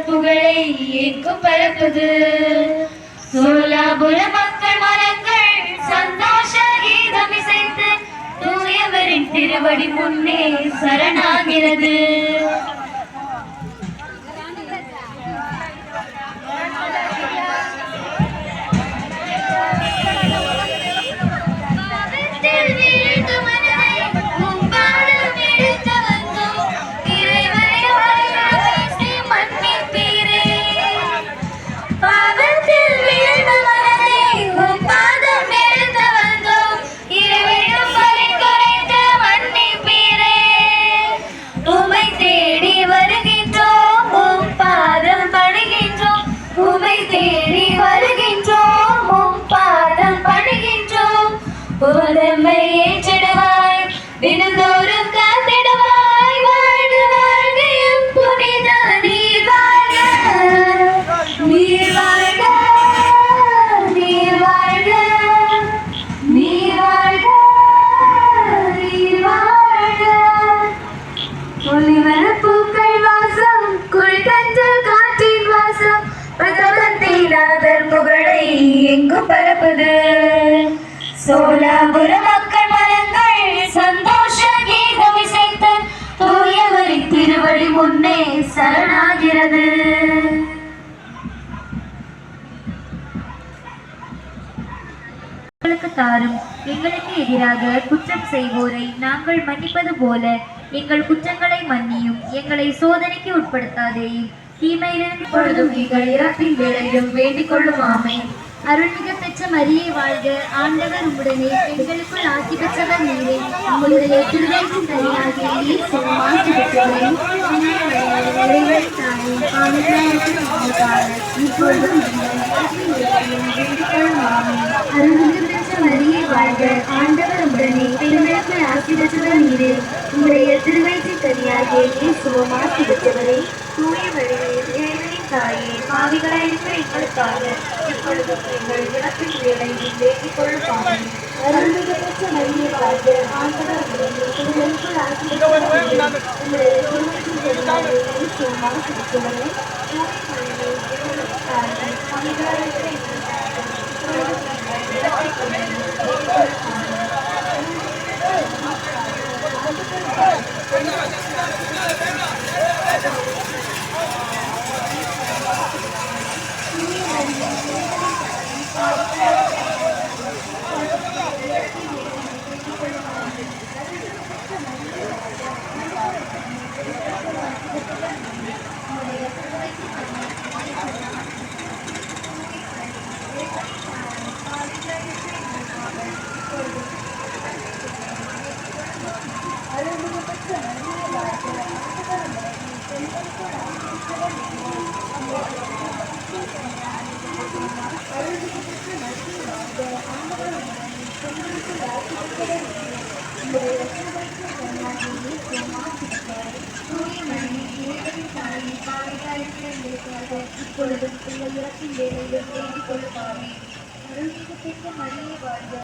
புகழை எங்கும் பரப்புது. சோலாபுர மக்கள் மனங்கள் சந்தோஷ கீதம் இசைத்து தூயவரின் திருவடி முன்னே சரணாகிறது. தினந்தோறும் காத்திடுவாய் வாழ்க வாழ்கையும் புனித நீர் வாழ்க நீர் வாழ்க நீர் வாழ்க நீர் வாழ்க நீர் வாழ்க. ஒளிவர பூக்கள் வாசம் குளிர்கஞ்சல் காற்றின் வாசம் பகவந்தீநாதர் புகழை எங்கும் பரப்புது. சோலாபுர மக்கள் மனங்கள் சந்தோஷ கீதம் இசைத்து தூயவரின் திருவடி முன்னே சரணாகிறது. தாரும் எங்களுக்கு எதிராக குற்றம் செய்வோரை நாங்கள் மன்னிப்பது போல எங்கள் குற்றங்களை மன்னியும். எங்களை சோதனைக்கு உட்படுத்தாதேயும். தீமையிலிருந்து பொழுதும் எங்கள் இறப்பின் வேளையிலும் வேண்டிக் கொள்ளும். ஆமென். அருள்மிக பெற்ற மரியே வாழ்க. ஆண்டவர் உம்முடனே பெண்களுக்குள் ஆசி பெற்றவர் நீரே. உங்களுடைய திருவயிற்றின் கனியாகிய இயேசு ஆசி பெற்றவரே. இறைவன் தாயே இப்பொழுதும் அருள்மிக பெற்ற மரியே வாழ்க. ஆண்டவர் உம்முடனே பெண்களுக்குள் ஆசி பெற்றவர் நீரே. உங்களுடைய திருவயிற்றின் கனியாகிய இயேசு ஆசி பெற்றவரே. தூய மரியே இறைவனின் தாயே பாவிகளாயிருக்கிற எங்களுக்காக இப்பொழுதும் எங்கள் இறப்பின் வேளையில் வேண்டிக் கொள்ளும். ஆமென். அருள்மிகு பெற்ற மரியே வாழ்க. ஆண்டவர் உம்முடனே பெண்களுக்குள் ஆசி பெற்றவர் நீரே. உங்களுடைய திருவயிற்றின் கனியாகிய இயேசு ஆசி பெற்றவரே. தூய மரியே இறைவனின் தாயே பாவிகளாயிருக்கிற எங்களுக்காக இப்பொழுதும் எங்கள் இறப்பின் வேளையில் வேண்டிக் கொள்ளும். ஆமென். இப்பொழுதும் உங்கள் இறப்பின் வேளையில் வேண்டிக் கொள்ளும். ஆமென். அருள்மிகு பெற்ற மரியே வாழ்க.